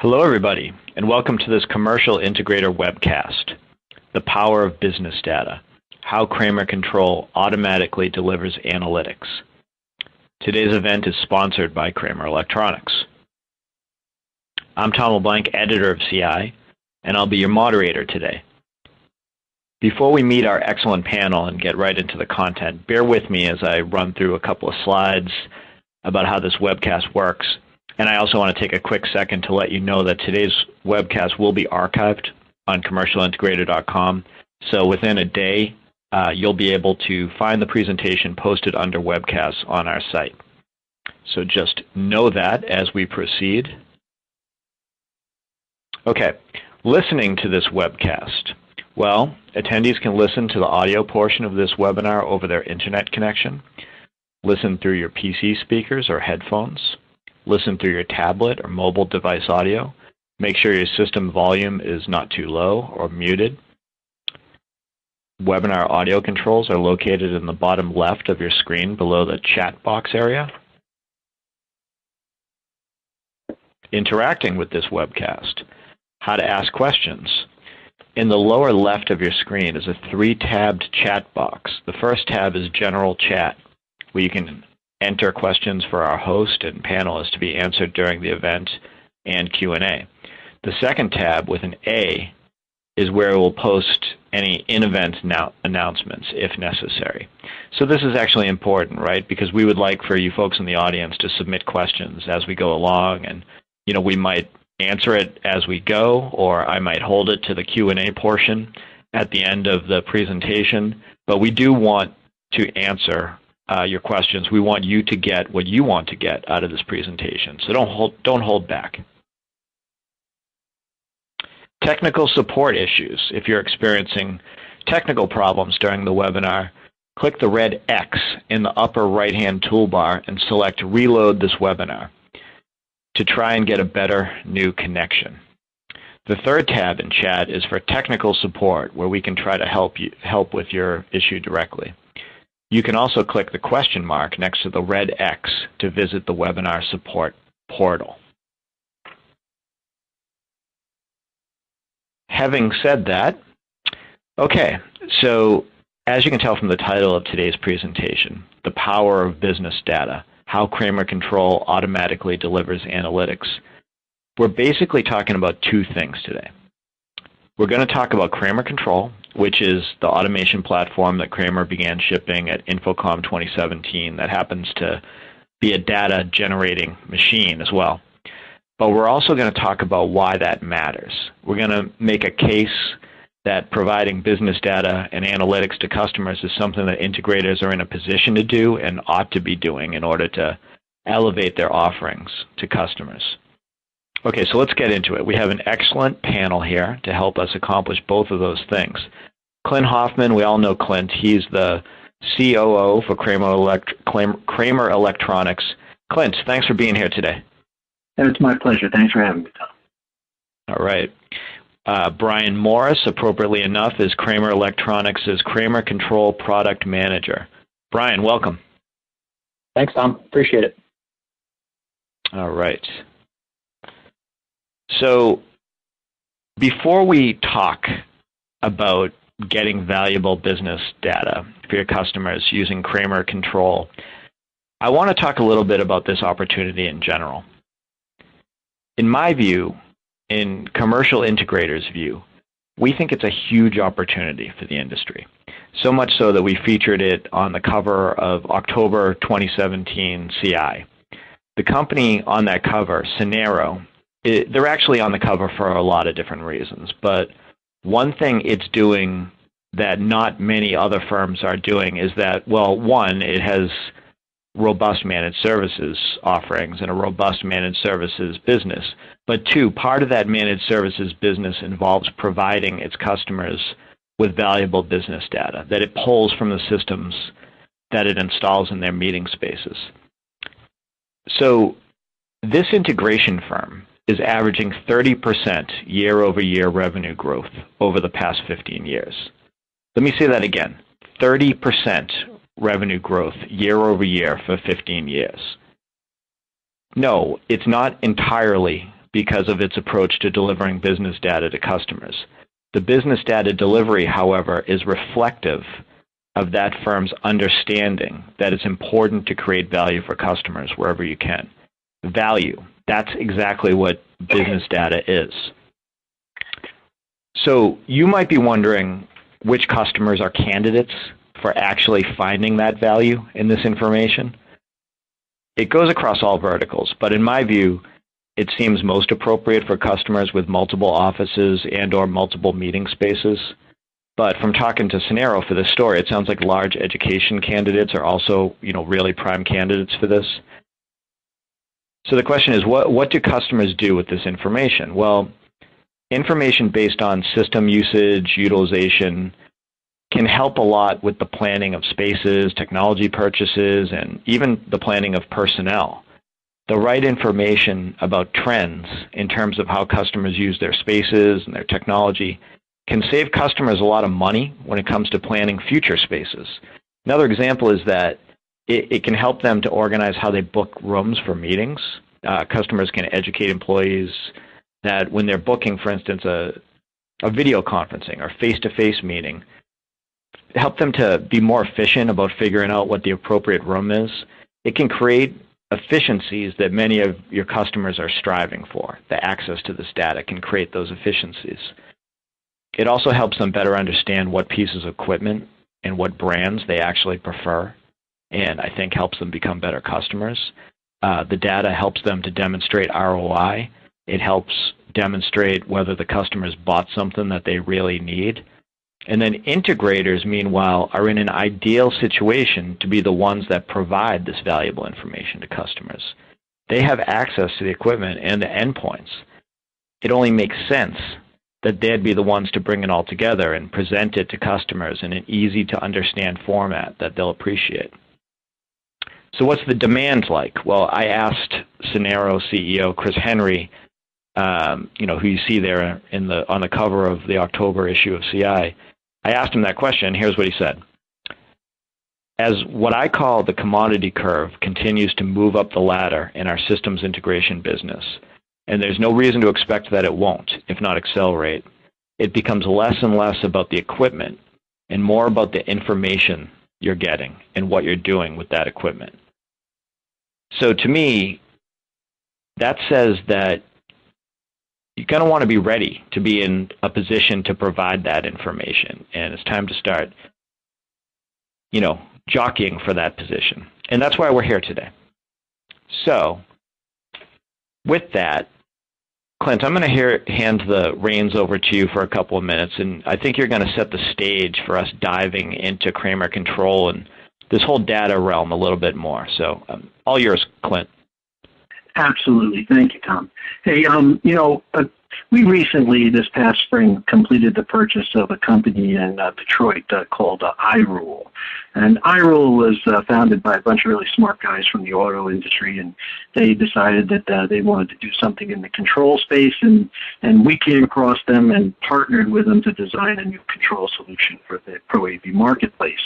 Hello, everybody, and welcome to this Commercial Integrator Webcast, The Power of Business Data, How Kramer Control Automatically Delivers Analytics. Today's event is sponsored by Kramer Electronics. I'm Tom LeBlanc, editor of CI, and I'll be your moderator today. Before we meet our excellent panel and get right into the content, bear with me as I run through a couple of slides about how this webcast works. And I also want to take a quick second to let you know that today's webcast will be archived on commercialintegrator.com. So within a day, you'll be able to find the presentation posted under webcasts on our site. So just know that as we proceed. Okay, listening to this webcast. Well, attendees can listen to the audio portion of this webinar over their internet connection, listen through your PC speakers or headphones, listen through your tablet or mobile device audio. Make sure your system volume is not too low or muted. Webinar audio controls are located in the bottom left of your screen below the chat box area. Interacting with this webcast. How to ask questions. In the lower left of your screen is a three-tabbed chat box. The first tab is General Chat, where you can enter questions for our host and panelists to be answered during the event and Q&A. The second tab with an A is where we'll post any in-event announcements if necessary. So this is actually important, right? Because we would like for you folks in the audience to submit questions as we go along, and we might answer it as we go, or I might hold it to the Q&A portion at the end of the presentation. But we do want to answer your questions. We want you to get what you want to get out of this presentation, so don't hold back. Technical support issues. If you're experiencing technical problems during the webinar, click the red X in the upper right-hand toolbar and select Reload this webinar to try and get a better new connection. The third tab in chat is for technical support, where we can try to help with your issue directly. You can also click the question mark next to the red X to visit the webinar support portal. Having said that, okay, so as you can tell from the title of today's presentation, The Power of Business Data, How Kramer Control Automatically Delivers Analytics, we're basically talking about two things today. We're going to talk about Kramer Control, which is the automation platform that Kramer began shipping at InfoComm 2017 that happens to be a data generating machine as well. But we're also going to talk about why that matters. We're going to make a case that providing business data and analytics to customers is something that integrators are in a position to do and ought to be doing in order to elevate their offerings to customers. Okay, so let's get into it. We have an excellent panel here to help us accomplish both of those things. Clint Hoffman, we all know Clint. He's the COO for Kramer Electronics. Clint, thanks for being here today. It's my pleasure. Thanks for having me, Tom. All right. Brian Morris, appropriately enough, is Kramer Electronics' Kramer Control Product Manager. Brian, welcome. Thanks, Tom. Appreciate it. All right. So before we talk about getting valuable business data for your customers using Kramer Control, I want to talk a little bit about this opportunity in general. In my view, in Commercial Integrator's view, we think it's a huge opportunity for the industry. So much so that we featured it on the cover of October 2017 CI. The company on that cover, Cinero, they're actually on the cover for a lot of different reasons, but one thing it's doing that not many other firms are doing is that, well, one, it has robust managed services offerings and a robust managed services business, but two, part of that managed services business involves providing its customers with valuable business data that it pulls from the systems that it installs in their meeting spaces. So this integration firm is averaging 30% year-over-year revenue growth over the past 15 years. Let me say that again, 30% revenue growth year-over-year for 15 years. No, it's not entirely because of its approach to delivering business data to customers. The business data delivery, however, is reflective of that firm's understanding that it's important to create value for customers wherever you can. Value, that's exactly what business data is. So you might be wondering which customers are candidates for actually finding that value in this information. It goes across all verticals, but in my view, it seems most appropriate for customers with multiple offices and or multiple meeting spaces. But from talking to Scenario for this story, it sounds like large education candidates are also, really prime candidates for this. So the question is, what do customers do with this information? Well, information based on system usage, utilization, can help a lot with the planning of spaces, technology purchases, and even the planning of personnel. The right information about trends in terms of how customers use their spaces and their technology can save customers a lot of money when it comes to planning future spaces. Another example is that it can help them to organize how they book rooms for meetings. Customers can educate employees that when they're booking, for instance, a video conferencing or face-to-face meeting, help them to be more efficient about figuring out what the appropriate room is. It can create efficiencies that many of your customers are striving for. The access to this data can create those efficiencies. It also helps them better understand what pieces of equipment and what brands they actually prefer, and I think helps them become better customers. The data helps them to demonstrate ROI. It helps demonstrate whether the customers bought something that they really need. And then integrators, meanwhile, are in an ideal situation to be the ones that provide this valuable information to customers. They have access to the equipment and the endpoints. It only makes sense that they'd be the ones to bring it all together and present it to customers in an easy-to-understand format that they'll appreciate. So what's the demand like? Well, I asked Scenario CEO Chris Henry, who you see there on the cover of the October issue of CI, I asked him that question. Here's what he said. As what I call the commodity curve continues to move up the ladder in our systems integration business, and there's no reason to expect that it won't, if not accelerate, it becomes less and less about the equipment and more about the information you're getting and what you're doing with that equipment. So to me, that says that you're going to want to be ready to be in a position to provide that information. And it's time to start, jockeying for that position. And that's why we're here today. So with that, Clint, I'm going to hand the reins over to you for a couple of minutes. And I think you're going to set the stage for us diving into Kramer Control and this whole data realm a little bit more. So all yours, Clint. Absolutely. Thank you, Tom. Hey, we recently, this past spring, completed the purchase of a company in Detroit called iRule. And iRule was founded by a bunch of really smart guys from the auto industry, and they decided that they wanted to do something in the control space, and we came across them and partnered with them to design a new control solution for the Pro AV marketplace.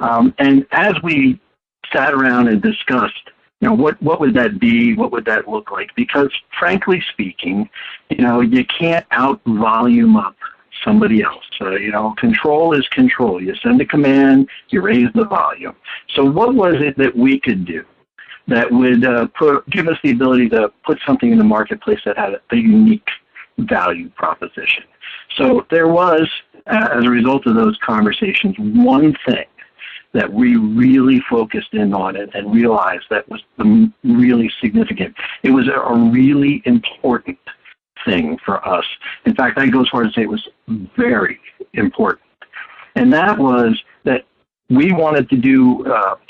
And as we sat around and discussed, what would that be? What would that look like? Because frankly speaking, you can't out-volume up somebody else. Control is control. You send a command, you raise the volume. So what was it that we could do that would give us the ability to put something in the marketplace that had a unique value proposition? So there was, as a result of those conversations, one thing that we really focused in on it and realized that was really significant. It was a really important thing for us. In fact, I go as far as to say it was very important. And that was that we wanted to do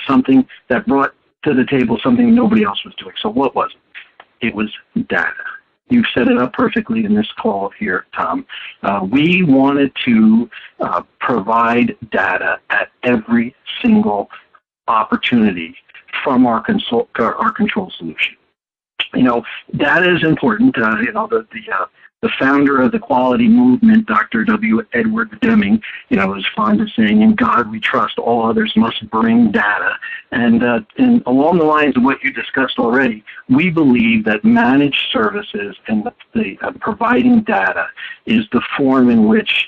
something that brought to the table something nobody else was doing. So what was it? It was data. You've set it up perfectly in this call here, Tom. We wanted to provide data at every single opportunity from our control solution. Data is important. The founder of the quality movement, Dr. W. Edward Deming, was fond of saying, "In God we trust, all others must bring data." And along the lines of what you discussed already, we believe that managed services and the providing data is the form in which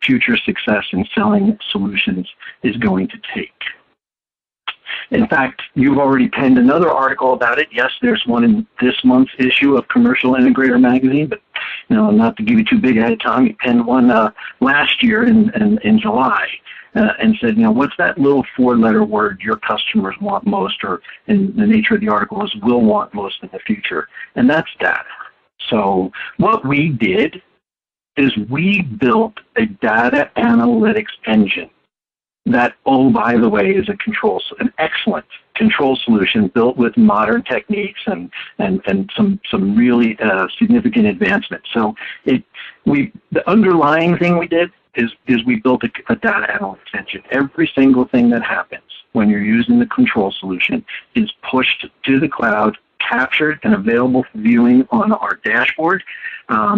future success in selling solutions is going to take. In fact, you've already penned another article about it. Yes, there's one in this month's issue of Commercial Integrator magazine, but not to give you too big a head, Tom, you penned one last year in July and said, what's that little four-letter word your customers want most, or in the nature of the article is will want most in the future, and that's data. So what we did is we built a data analytics engine that, oh, by the way, is an excellent control solution built with modern techniques and some really significant advancements. So the underlying thing we did is we built a data analytics engine. Every single thing that happens when you're using the control solution is pushed to the cloud, captured and available for viewing on our dashboard.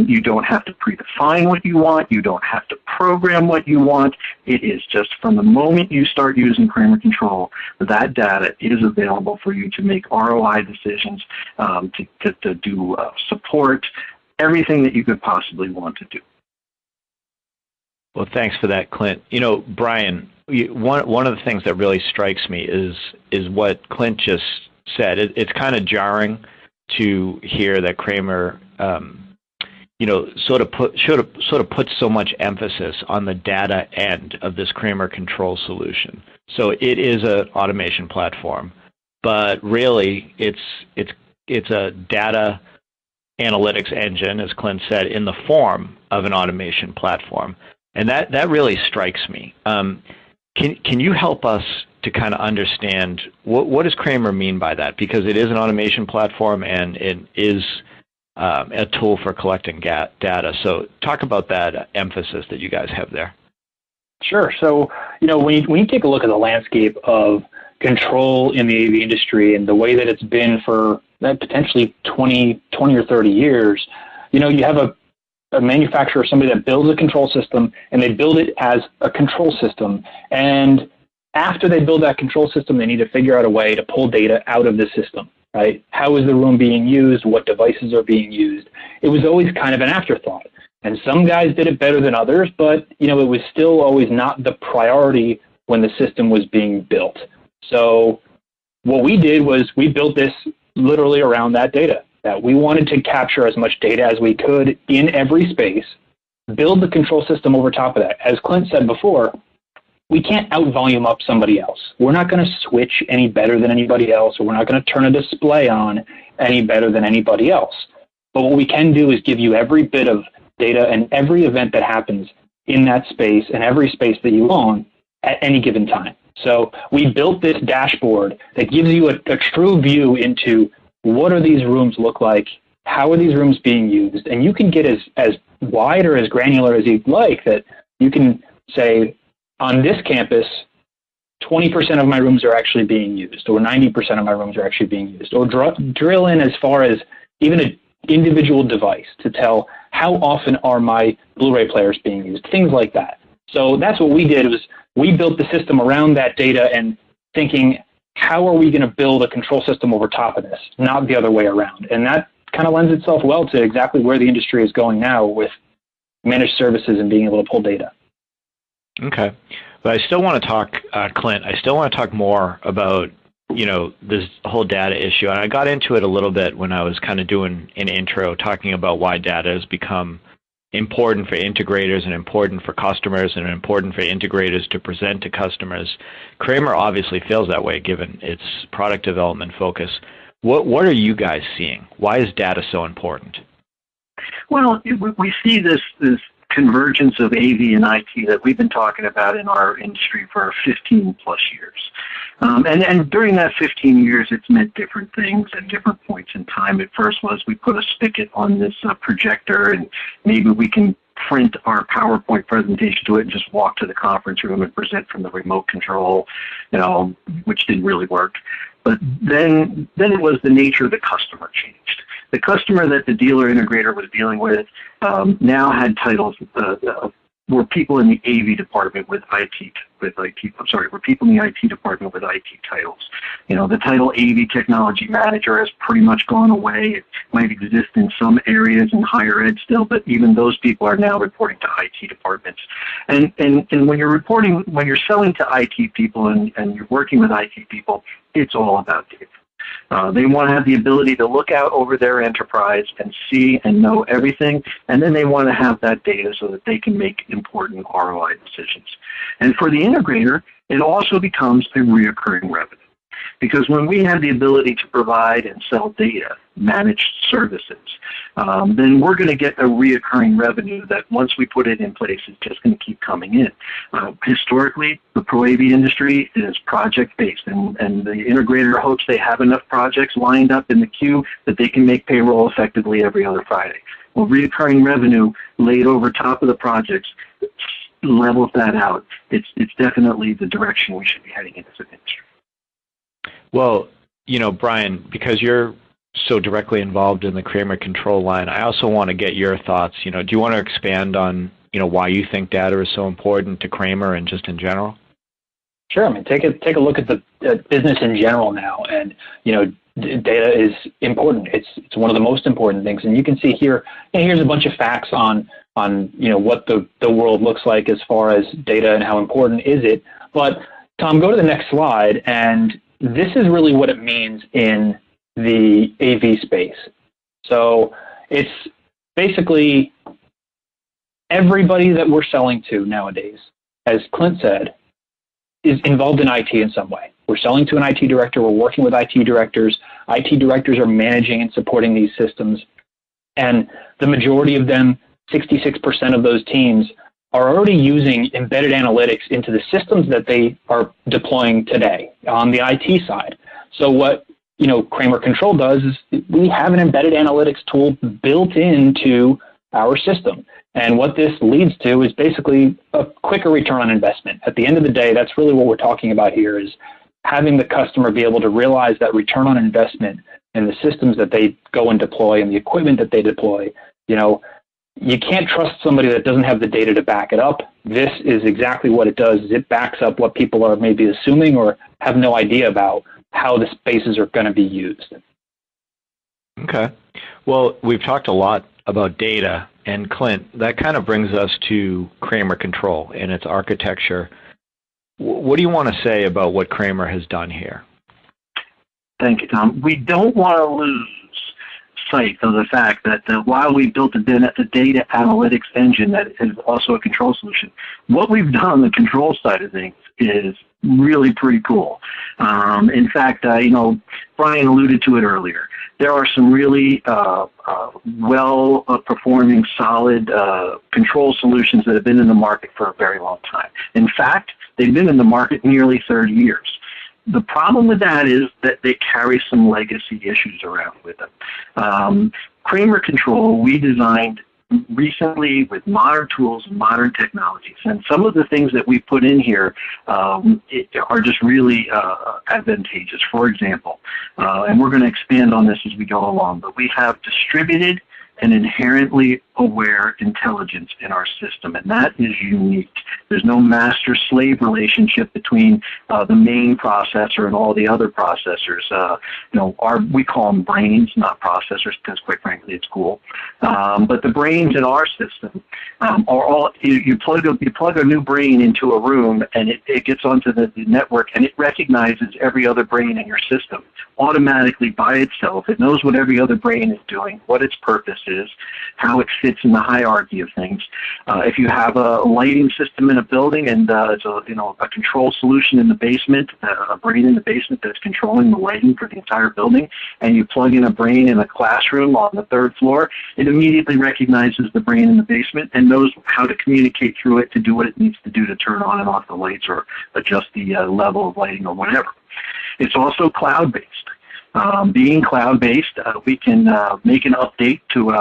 You don't have to predefine what you want. You don't have to program what you want. It is just from the moment you start using Kramer Control, that data is available for you to make ROI decisions, to do support, everything that you could possibly want to do. Well, thanks for that, Clint. Brian, one of the things that really strikes me is what Clint just said. It's kind of jarring to hear that Kramer, sort of put so much emphasis on the data end of this Kramer Control solution. So it is an automation platform, but really it's a data analytics engine, as Clint said, in the form of an automation platform, and that really strikes me. Can you help us to kind of understand what does Kramer mean by that? Because it is an automation platform and it is a tool for collecting data. So talk about that emphasis that you guys have there. Sure. So, when you take a look at the landscape of control in the AV industry and the way that it's been for potentially 20 or 30 years, you have a manufacturer, somebody that builds a control system, and they build it as a control system. And after they build that control system, they need to figure out a way to pull data out of the system, right? How is the room being used? What devices are being used? It was always kind of an afterthought. And some guys did it better than others, but, it was still always not the priority when the system was being built. So what we did was we built this literally around that data, that we wanted to capture as much data as we could in every space, build the control system over top of that. As Clint said before, we can't out-volume up somebody else. We're not going to switch any better than anybody else, or we're not going to turn a display on any better than anybody else. But what we can do is give you every bit of data and every event that happens in that space and every space that you own at any given time. So we built this dashboard that gives you a true view into what do these rooms look like, how are these rooms being used, and you can get as wide or as granular as you'd like, that you can say, on this campus, 20% of my rooms are actually being used, or 90% of my rooms are actually being used, or drill in as far as even an individual device to tell how often are my Blu-ray players being used, things like that. So that's what we did, was we built the system around that data and thinking, how are we going to build a control system over top of this, not the other way around? And that kind of lends itself well to exactly where the industry is going now with managed services and being able to pull data. Okay. But I still want to talk, Clint, I still want to talk more about, this whole data issue. And I got into it a little bit when I was kind of doing an intro talking about why data has become important for integrators and important for customers and important for integrators to present to customers. Kramer obviously feels that way given its product development focus. What are you guys seeing? Why is data so important? Well, we see this convergence of AV and IT that we've been talking about in our industry for 15 plus years. And during that 15 years, it's meant different things at different points in time. At first was we put a spigot on this projector, and maybe we can print our PowerPoint presentation to it and just walk to the conference room and present from the remote control, which didn't really work. But then it was the nature of the customer changed. The customer that the dealer integrator was dealing with now had titles were people in the AV department were people in the IT department with IT titles. The title AV technology manager has pretty much gone away. It might exist in some areas in higher ed still, but even those people are now reporting to IT departments. And when you're selling to IT people and you're working with IT people, it's all about data. They want to have the ability to look out over their enterprise and see and know everything, and then they want to have that data so that they can make important ROI decisions. And for the integrator, it also becomes a reoccurring revenue. Because when we have the ability to provide and sell data, managed services, then we're going to get a reoccurring revenue that once we put it in place is just going to keep coming in. Historically, the Pro AV industry is project-based, and the integrator hopes they have enough projects lined up in the queue that they can make payroll effectively every other Friday. Well, reoccurring revenue laid over top of the projects levels that out. It's definitely the direction we should be heading in as an industry. Well, Brian, because you're so directly involved in the Kramer control line, I also want to get your thoughts. Do you want to expand on, why you think data is so important to Kramer and just in general? Sure. Take a look at the business in general now, and data is important. It's one of the most important things, and you can see here. Here's a bunch of facts on what the world looks like as far as data and how important is it. But Tom, go to the next slide, and this is really what it means in the AV space. So it's basically everybody that we're selling to nowadays, as Clint said, is involved in IT in some way. We're selling to an IT director. We're working with IT directors. IT directors are managing and supporting these systems. And the majority of them, 66% of those teams, are already using embedded analytics into the systems that they are deploying today on the IT side. So what Kramer Control does is we have an embedded analytics tool built into our system. And what this leads to is basically a quicker return on investment. At the end of the day, that's really what we're talking about here, is having the customer be able to realize that return on investment in the systems that they go and deploy and the equipment that they deploy. You can't trust somebody that doesn't have the data to back it up. This is exactly what it does. It backs up what people are maybe assuming or have no idea about how the spaces are going to be used. Okay. Well, we've talked a lot about data, and Clint, that kind of brings us to Kramer Control and its architecture. What do you want to say about what Kramer has done here? Thank you, Tom. We don't want to lose sight of the fact that while we built a data analytics engine that is also a control solution, what we've done on the control side of things is really pretty cool. In fact, Brian alluded to it earlier. There are some really well-performing, solid control solutions that have been in the market for a very long time. In fact, they've been in the market nearly 30 years. The problem with that is that they carry some legacy issues around with them. Kramer Control, we designed recently with modern tools and modern technologies. And some of the things that we put in here are just really advantageous. For example, and we're going to expand on this as we go along, but we have distributed and inherently aware intelligence in our system, and that is unique. There's no master-slave relationship between the main processor and all the other processors. We call them brains, not processors, because quite frankly it's cool. But the brains in our system are all, you plug a new brain into a room, and it gets onto the network, and it recognizes every other brain in your system automatically by itself. It knows what every other brain is doing, what its purpose is, how it fits in the hierarchy of things. If you have a lighting system in a building and it's a control solution in the basement, a brain in the basement that's controlling the lighting for the entire building, and you plug in a brain in a classroom on the third floor, it immediately recognizes the brain in the basement and knows how to communicate through it to do what it needs to do to turn on and off the lights or adjust the level of lighting or whatever. It's also cloud-based. Being cloud-based, we can make an update to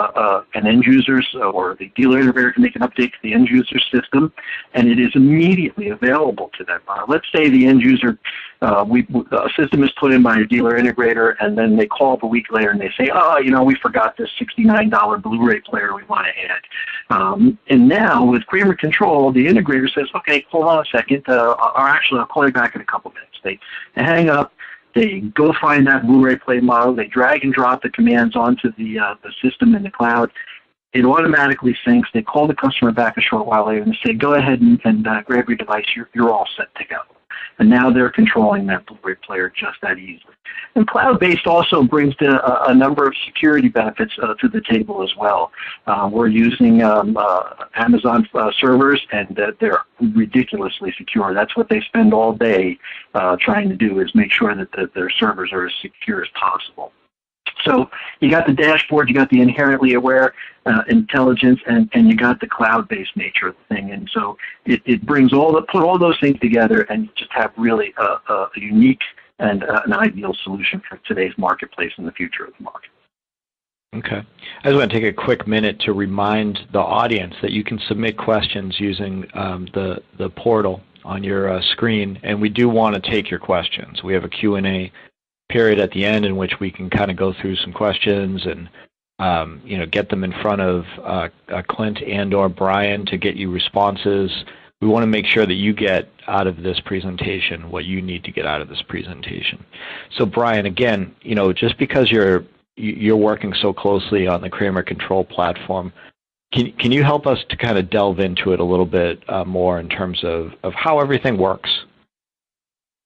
an end user's, or the dealer integrator can make an update to the end user's system, and it is immediately available to them. Let's say the end user, a system is put in by a dealer integrator, and then they call up a week later and they say, oh, we forgot this $69 Blu-ray player we want to add. And now with Kramer Control, the integrator says, okay, hold on a second, or actually I'll call you back in a couple minutes. They hang up. They go find that Blu-ray play model. They drag and drop the commands onto the system in the cloud. It automatically syncs. They call the customer back a short while later and say, go ahead and grab your device. You're all set to go. And now they're controlling that Blu-ray player just that easily. And cloud-based also brings a number of security benefits to the table as well. We're using Amazon servers, and they're ridiculously secure. That's what they spend all day trying to do, is make sure that their servers are as secure as possible. So you got the dashboard, you got the inherently aware intelligence, and you got the cloud-based nature of the thing. And so it brings put all those things together, and you just have really a unique and an ideal solution for today's marketplace and the future of the market. Okay. I just want to take a quick minute to remind the audience that you can submit questions using the portal on your screen, and we do want to take your questions. We have a Q&A period at the end in which we can kind of go through some questions and get them in front of Clint and or Brian to get you responses. We want to make sure that you get out of this presentation what you need to get out of this presentation. So Brian, again, just because you're working so closely on the Kramer Control platform, can you help us to kind of delve into it a little bit more in terms of how everything works?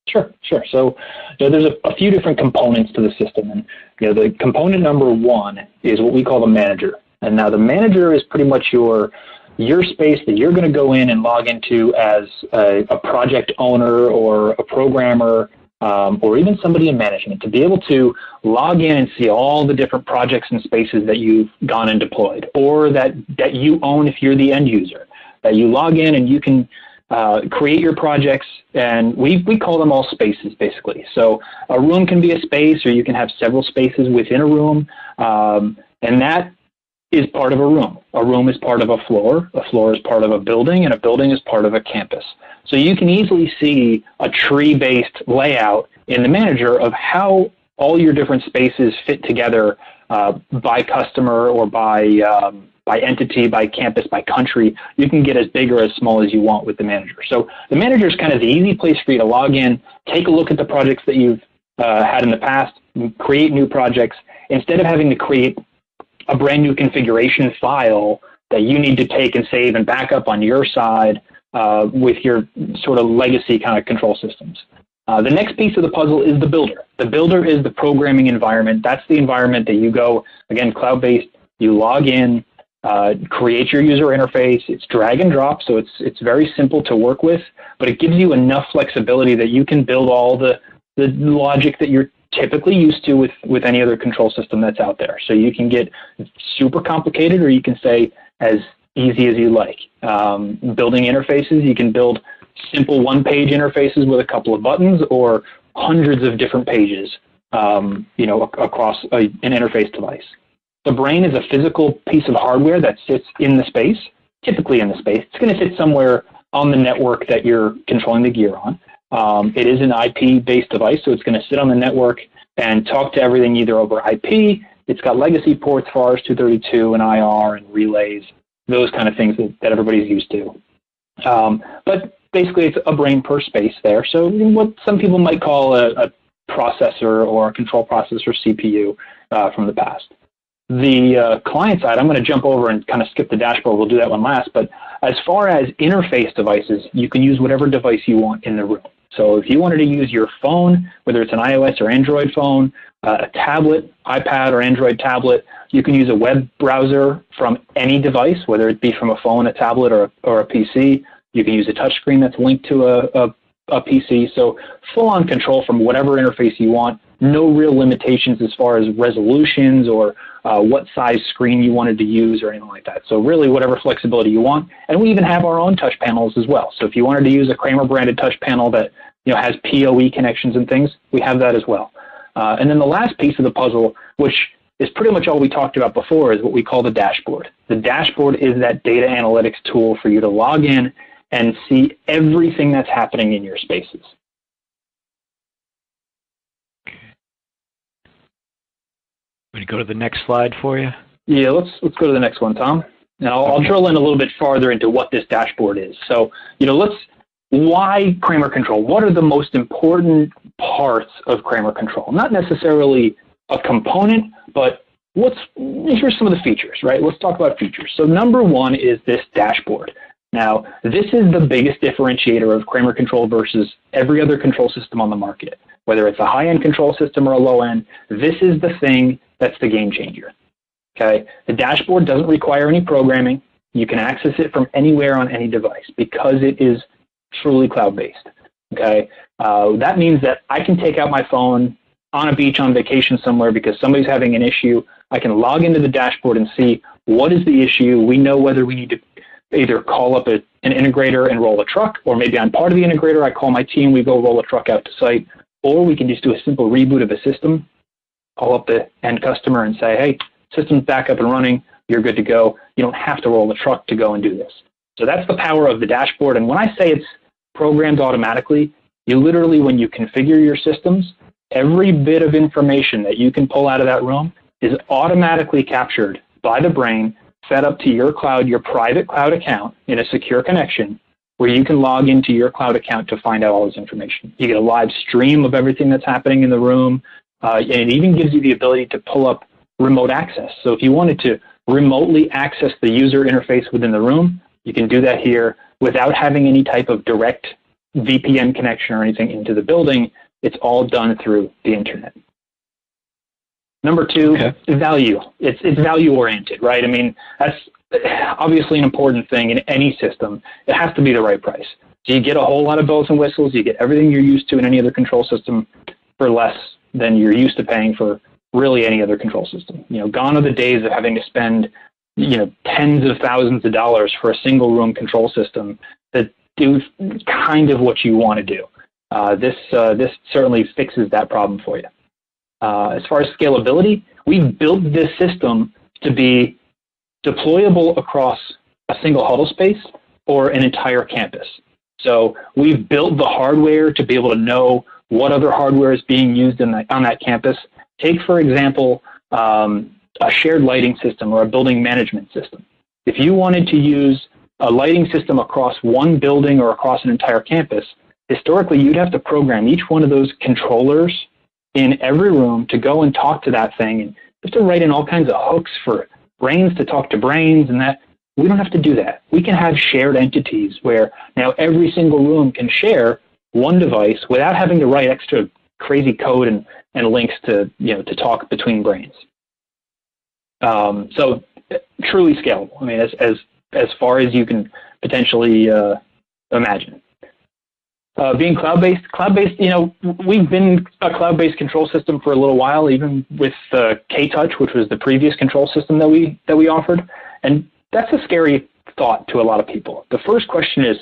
Sure. So there's a few different components to the system, and the component number one is what we call the manager. And now the manager is pretty much your space that you're going to go in and log into as a project owner or a programmer, or even somebody in management, to be able to log in and see all the different projects and spaces that you've gone and deployed, or that you own if you're the end user. That you log in and you can create your projects, and we call them all spaces, basically. So a room can be a space, or you can have several spaces within a room, and that is part of a room. A room is part of a floor is part of a building, and a building is part of a campus. So you can easily see a tree-based layout in the manager of how all your different spaces fit together by customer or by entity, by campus, by country. You can get as big or as small as you want with the manager. So the manager is kind of the easy place for you to log in, take a look at the projects that you've had in the past, create new projects, instead of having to create a brand new configuration file that you need to take and save and back up on your side with your sort of legacy kind of control systems. The next piece of the puzzle is the builder. The builder is the programming environment. That's the environment that you go, again, cloud-based, you log in, create your user interface. It's drag and drop, so it's very simple to work with, but it gives you enough flexibility that you can build all the logic that you're typically used to with any other control system that's out there. So you can get super complicated, or you can say as easy as you like. Building interfaces, you can build simple one-page interfaces with a couple of buttons, or hundreds of different pages, across an interface device. The brain is a physical piece of hardware that sits in the space, typically in the space. It's going to sit somewhere on the network that you're controlling the gear on. It is an IP-based device, so it's going to sit on the network and talk to everything either over IP. It's got legacy ports for RS-232 and IR and relays, those kind of things that everybody's used to. But basically, it's a brain per space there. So what some people might call a processor or a control processor CPU from the past. The client side, I'm going to jump over and kind of skip the dashboard. We'll do that one last. But as far as interface devices, you can use whatever device you want in the room. So if you wanted to use your phone, whether it's an iOS or Android phone, a tablet, iPad or Android tablet, you can use a web browser from any device, whether it be from a phone, a tablet, or a PC. You can use a touchscreen that's linked to a PC. So full-on control from whatever interface you want. No real limitations as far as resolutions or what size screen you wanted to use or anything like that. So really whatever flexibility you want. And we even have our own touch panels as well. So if you wanted to use a Kramer branded touch panel that has PoE connections and things, we have that as well. And then the last piece of the puzzle, which is pretty much all we talked about before, is what we call the dashboard. The dashboard is that data analytics tool for you to log in and see everything that's happening in your spaces. Want to go to the next slide for you? Yeah, let's go to the next one, Tom. Now I'll drill in a little bit farther into what this dashboard is. So, why Kramer Control? What are the most important parts of Kramer Control? Not necessarily a component, but here's some of the features, right? Let's talk about features. So number one is this dashboard. Now, this is the biggest differentiator of Kramer Control versus every other control system on the market. Whether it's a high-end control system or a low-end, this is the thing that's the game changer. Okay? The dashboard doesn't require any programming. You can access it from anywhere on any device because it is truly cloud-based. Okay? That means that I can take out my phone on a beach on vacation somewhere because somebody's having an issue. I can log into the dashboard and see what is the issue. We know whether we need to either call up an integrator and roll a truck, or maybe I'm part of the integrator, I call my team, we go roll a truck out to site, or we can just do a simple reboot of a system, call up the end customer and say, hey, system's back up and running, you're good to go. You don't have to roll the truck to go and do this. So that's the power of the dashboard. And when I say it's programmed automatically, you literally, when you configure your systems, every bit of information that you can pull out of that room is automatically captured by the brain, fed up to your cloud, your private cloud account in a secure connection where you can log into your cloud account to find out all this information. You get a live stream of everything that's happening in the room, and it even gives you the ability to pull up remote access. So if you wanted to remotely access the user interface within the room, you can do that here without having any type of direct VPN connection or anything into the building. It's all done through the internet. Number two, value. It's value oriented, right? I mean, that's obviously an important thing in any system. It has to be the right price. So you get a whole lot of bells and whistles. You get everything you're used to in any other control system for less than you're used to paying for really any other control system. Gone are the days of having to spend, tens of thousands of dollars for a single room control system that do kind of what you want to do. This certainly fixes that problem for you. As far as scalability, we've built this system to be deployable across a single huddle space or an entire campus. So we've built the hardware to be able to know what other hardware is being used on that campus. Take, for example, a shared lighting system or a building management system. If you wanted to use a lighting system across one building or across an entire campus, historically, you'd have to program each one of those controllers in every room to go and talk to that thing. And you have to write in all kinds of hooks for brains to talk to brains and that. We don't have to do that. We can have shared entities where now every single room can share one device without having to write extra crazy code and links to talk between brains. So truly scalable. I mean, as far as you can potentially imagine. Being cloud-based, we've been a cloud-based control system for a little while, even with K-Touch, which was the previous control system that we offered. And that's a scary thought to a lot of people. The first question is,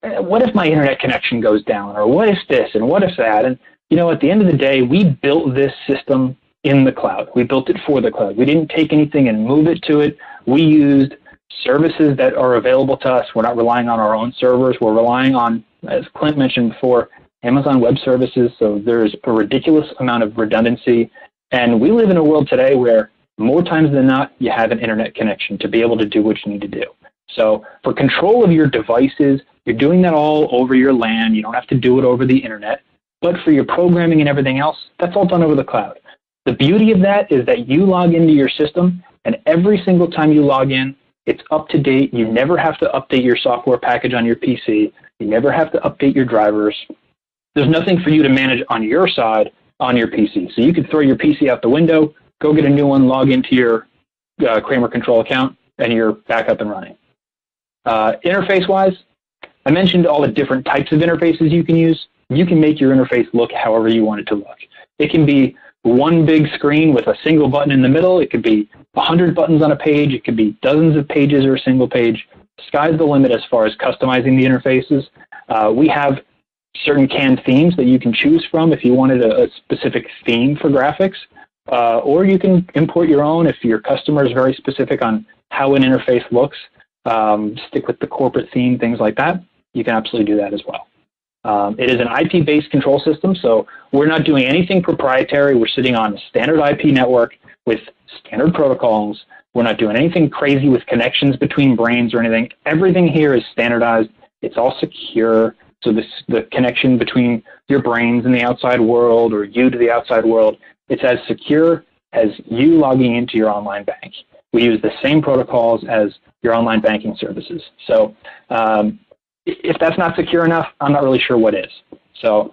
what if my internet connection goes down? Or what if this and what if that? And, at the end of the day, we built this system in the cloud. We built it for the cloud. We didn't take anything and move it to it. We used services that are available to us. We're not relying on our own servers. We're relying on, as Clint mentioned before, Amazon Web Services. So there's a ridiculous amount of redundancy. And we live in a world today where more times than not, you have an internet connection to be able to do what you need to do. So for control of your devices, you're doing that all over your LAN. You don't have to do it over the internet. But for your programming and everything else, that's all done over the cloud. The beauty of that is that you log into your system, and every single time you log in, it's up to date. You never have to update your software package on your PC. You never have to update your drivers. There's nothing for you to manage on your side on your PC. So you could throw your PC out the window, go get a new one, log into your Kramer Control account, and you're back up and running. Interface-wise, I mentioned all the different types of interfaces you can use. You can make your interface look however you want it to look. It can be one big screen with a single button in the middle. It could be 100 buttons on a page. It could be dozens of pages or a single page. Sky's the limit as far as customizing the interfaces. We have certain canned themes that you can choose from if you wanted a specific theme for graphics, or you can import your own if your customer is very specific on how an interface looks. Stick with the corporate theme, things like that. You can absolutely do that as well. It is an IP-based control system, so we're not doing anything proprietary. We're sitting on a standard IP network with standard protocols. We're not doing anything crazy with connections between brains or anything. Everything here is standardized. It's all secure. So the connection between your brains and the outside world, or you to the outside world, it's as secure as you logging into your online bank. We use the same protocols as your online banking services. So if that's not secure enough, I'm not really sure what is. But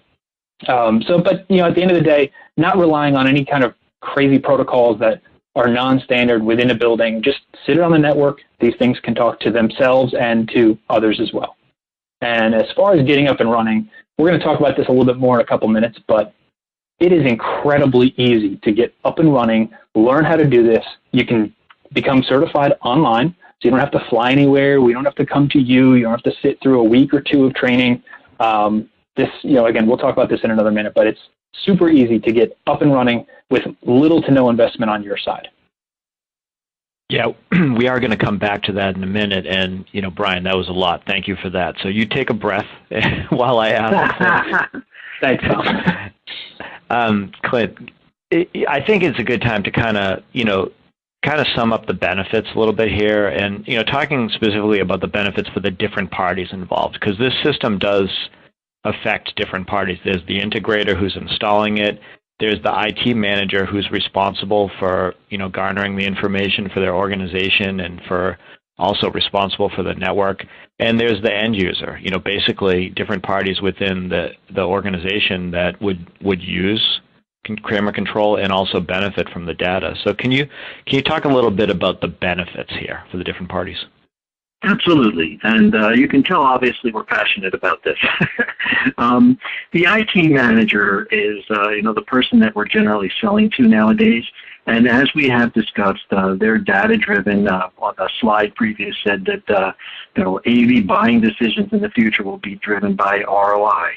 at the end of the day, not relying on any kind of crazy protocols that are non-standard within a building. Just sit it on the network. These things can talk to themselves and to others as well. And as far as getting up and running, we're going to talk about this a little bit more in a couple minutes, but it is incredibly easy to get up and running, learn how to do this. You can become certified online, so you don't have to fly anywhere. We don't have to come to you. You don't have to sit through a week or two of training. Again, we'll talk about this in another minute, but it's super easy to get up and running with little to no investment on your side. Yeah, we are going to come back to that in a minute. And, Brian, that was a lot. Thank you for that. So you take a breath while I ask. Thanks, Tom. Clint, I think it's a good time to kind of sum up the benefits a little bit here, and talking specifically about the benefits for the different parties involved, because this system does affect different parties. There's the integrator who's installing it. There's the IT manager who's responsible for garnering the information for their organization and for also responsible for the network. And there's the end user, basically different parties within the organization that would use Kramer Control and also benefit from the data. So can you talk a little bit about the benefits here for the different parties? Absolutely, and you can tell obviously we're passionate about this. The IT manager is the person that we're generally selling to nowadays, and as we have discussed, they're data-driven. On a slide previous said that AV buying decisions in the future will be driven by ROI.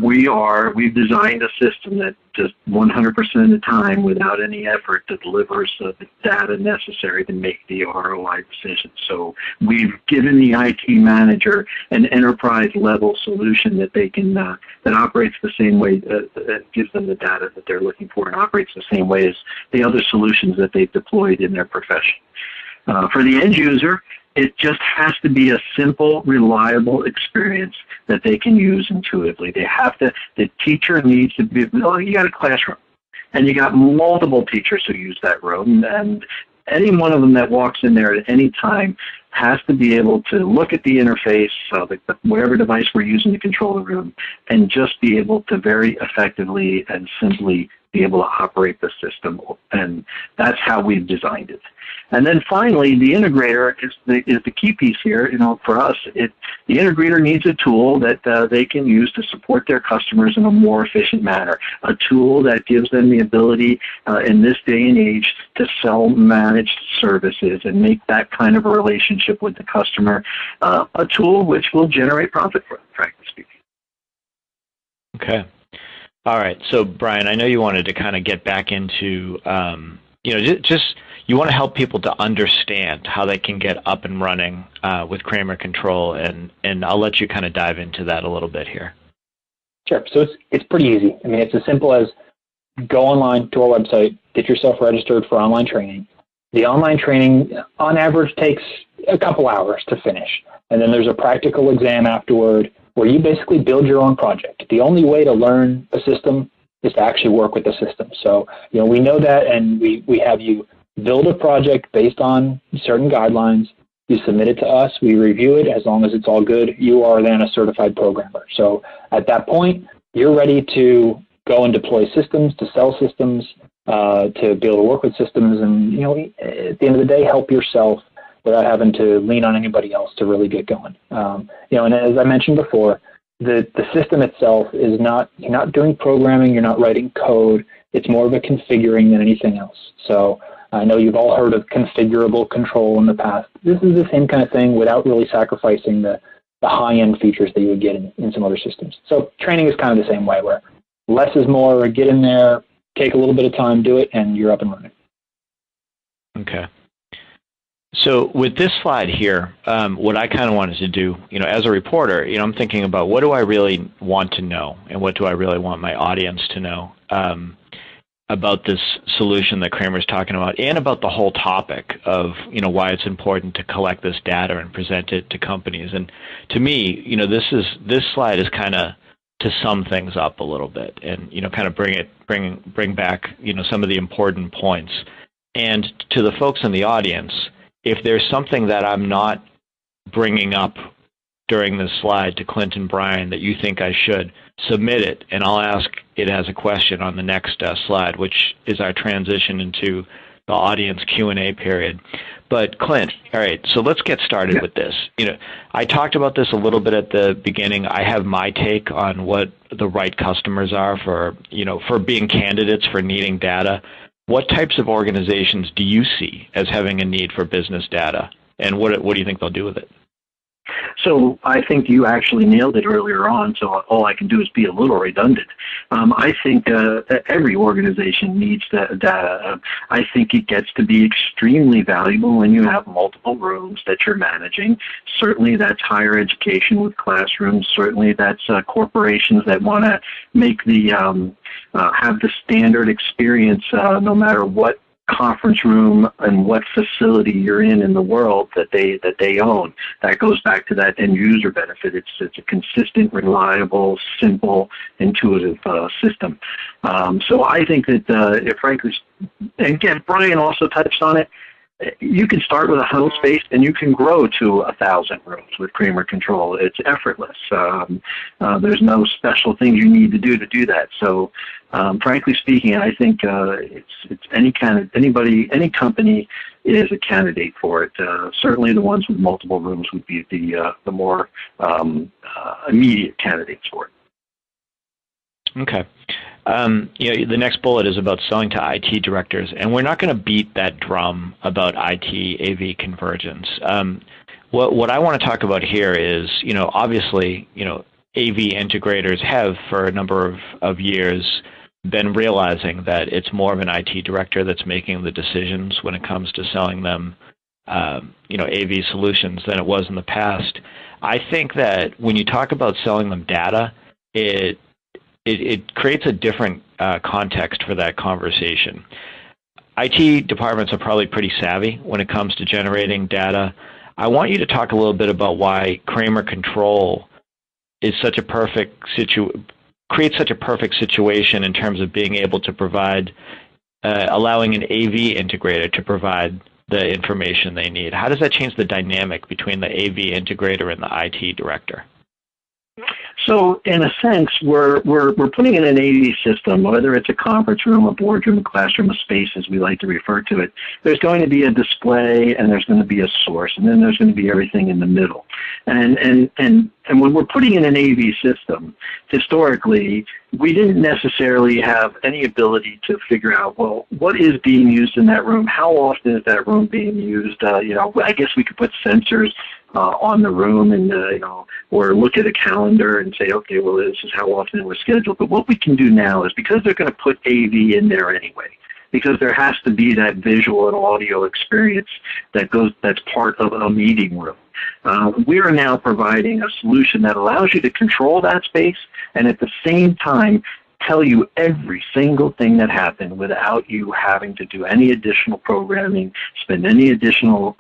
We've designed a system that just 100% of the time, without any effort, that delivers the data necessary to make the ROI decision. So we've given the IT manager an enterprise-level solution that they can that operates the same way, that gives them the data that they're looking for, and operates the same way as the other solutions that they've deployed in their profession. For the end user, it just has to be a simple, reliable experience that they can use intuitively. The teacher needs to be, you got a classroom, and you got multiple teachers who use that room, and any one of them that walks in there at any time has to be able to look at the interface, whatever device we're using to control the room, and just be able to very effectively and simply be able to operate the system, and that's how we've designed it. And then finally, the integrator is the key piece here. For us, the integrator needs a tool that they can use to support their customers in a more efficient manner, a tool that gives them the ability in this day and age to sell managed services and make that kind of a relationship with the customer, a tool which will generate profit for them, frankly speaking. Okay. All right. So, Brian, I know you wanted to kind of get back into, you want to help people to understand how they can get up and running with Kramer Control, and I'll let you kind of dive into that a little bit here. Sure. So it's pretty easy. I mean, it's as simple as go online to our website, get yourself registered for online training. The online training, on average, takes a couple hours to finish, and then there's a practical exam afterward where you basically build your own project. The only way to learn a system is to actually work with the system. So, we know that, and we have you build a project based on certain guidelines. You submit it to us. We review it. As long as it's all good, you are then a certified programmer. So at that point, you're ready to go and deploy systems, to sell systems, to be able to work with systems, and, at the end of the day, help yourself without having to lean on anybody else to really get going. And as I mentioned before, the system itself is you're not doing programming, you're not writing code. It's more of a configuring than anything else. So I know you've all heard of configurable control in the past. This is the same kind of thing without really sacrificing the high-end features that you would get in some other systems. So training is kind of the same way, where less is more. Get in there, take a little bit of time, do it, and you're up and running. Okay. So with this slide here, what I kind of wanted to do, as a reporter, I'm thinking about what do I really want to know and what do I really want my audience to know about this solution that Kramer's talking about, and about the whole topic of, why it's important to collect this data and present it to companies. And to me, this slide is kind of to sum things up a little bit and, kind of bring back, some of the important points. And to the folks in the audience, if there's something that I'm not bringing up during this slide to Clint and Brian that you think I should, submit it, and I'll ask it as a question on the next slide, which is our transition into the audience Q&A period. But Clint, all right, so let's get started with this. I talked about this a little bit at the beginning. I have my take on what the right customers are for being candidates for needing data. What types of organizations do you see as having a need for business data, and what do you think they'll do with it? So I think you actually nailed it earlier on, so all I can do is be a little redundant. I think every organization needs data. I think it gets to be extremely valuable when you have multiple rooms that you're managing. Certainly that's higher education with classrooms. Certainly that's corporations that want to make the have the standard experience no matter what conference room and what facility you're in the world that they own. That goes back to that end user benefit. It's a consistent, reliable, simple, intuitive system. So I think that frankly, and again, Brian also touched on it. You can start with a huddle space and you can grow to 1,000 rooms with Kramer Control. It's effortless. There's no special things you need to do that. So, frankly speaking, I think it's any company is a candidate for it. Certainly, the ones with multiple rooms would be the more immediate candidates for it. Okay. The next bullet is about selling to IT directors, and we're not going to beat that drum about IT AV convergence. What I want to talk about here is, obviously, AV integrators have for a number of years been realizing that it's more of an IT director that's making the decisions when it comes to selling them, AV solutions than it was in the past. I think that when you talk about selling them data, it creates a different context for that conversation. IT departments are probably pretty savvy when it comes to generating data. I want you to talk a little bit about why Kramer Control is creates such a perfect situation in terms of being able to provide, allowing an AV integrator to provide the information they need. How does that change the dynamic between the AV integrator and the IT director? So in a sense, we're putting in an AV system, whether it's a conference room, a boardroom, a classroom, a space, as we like to refer to it. There's going to be a display, and there's going to be a source, and then there's going to be everything in the middle. And when we're putting in an AV system, historically, we didn't necessarily have any ability to figure out, well, what is being used in that room? How often is that room being used? I guess we could put sensors on the room and, or look at a calendar and say, okay, well, this is how often we're scheduled. But what we can do now is, because they're going to put AV in there anyway, because there has to be that visual and audio experience that's part of a meeting room. We are now providing a solution that allows you to control that space and at the same time tell you every single thing that happened without you having to do any additional programming, spend any additional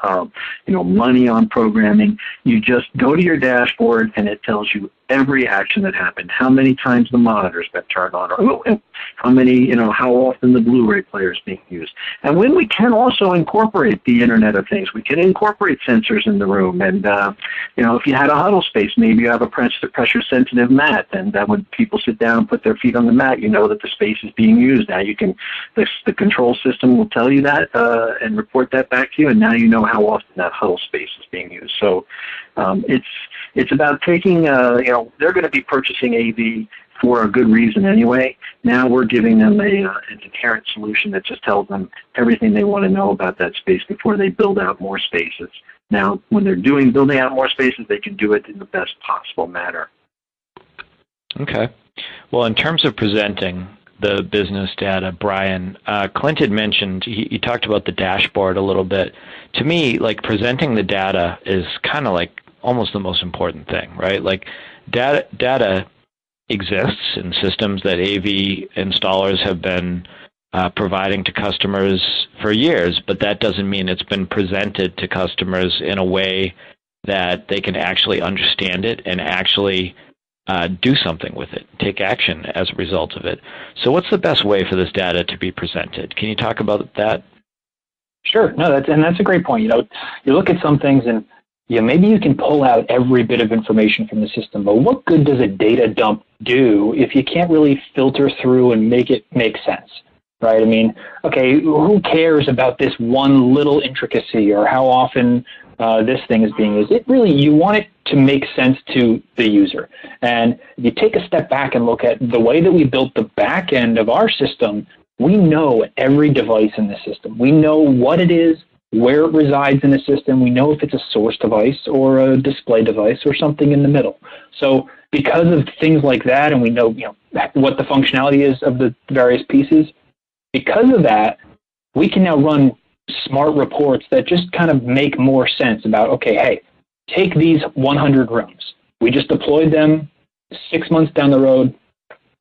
money on programming. You just go to your dashboard and it tells you every action that happened, how many times the monitor's been turned on, or how often the Blu-ray player is being used. And when we can also incorporate the Internet of Things, we can incorporate sensors in the room. And, if you had a huddle space, maybe you have a pressure-sensitive mat, and that when people sit down and put their feet on the mat, you know that the space is being used. Now the control system will tell you that and report that back to you, and now you know how often that huddle space is being used. So it's about taking, they're going to be purchasing AV for a good reason anyway. Now we're giving them an inherent solution that just tells them everything they want to know about that space before they build out more spaces. Now, when they're building out more spaces, they can do it in the best possible manner. Okay. Well, in terms of presenting the business data, Brian, Clint had mentioned, he talked about the dashboard a little bit. To me, like, presenting the data is kind of like almost the most important thing, right? Like, data exists in systems that AV installers have been providing to customers for years, but that doesn't mean it's been presented to customers in a way that they can actually understand it and actually do something with it, take action as a result of it. So what's the best way for this data to be presented? Can you talk about that? Sure. No, that's a great point. You look at some things and maybe you can pull out every bit of information from the system, but what good does a data dump do if you can't really filter through and make it make sense? Right? I mean, okay, who cares about this one little intricacy or how often this thing is being used? You want it to make sense to the user. And if you take a step back and look at the way that we built the back end of our system, we know every device in the system. We know what it is, where it resides in the system. We know if it's a source device or a display device or something in the middle. So because of things like that, and we know, what the functionality is of the various pieces, because of that, we can now run smart reports that just kind of make more sense about, okay, hey, take these 100 rooms. We just deployed them 6 months down the road.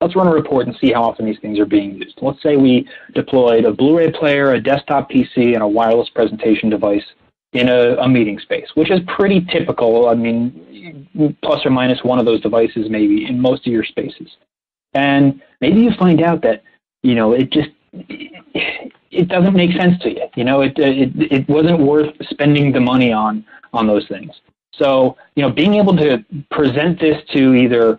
Let's run a report and see how often these things are being used. Let's say we deployed a Blu-ray player, a desktop PC, and a wireless presentation device in a meeting space, which is pretty typical. I mean, plus or minus one of those devices maybe in most of your spaces. And maybe you find out that, it doesn't make sense to you. It wasn't worth spending the money on those things. So, being able to present this to either,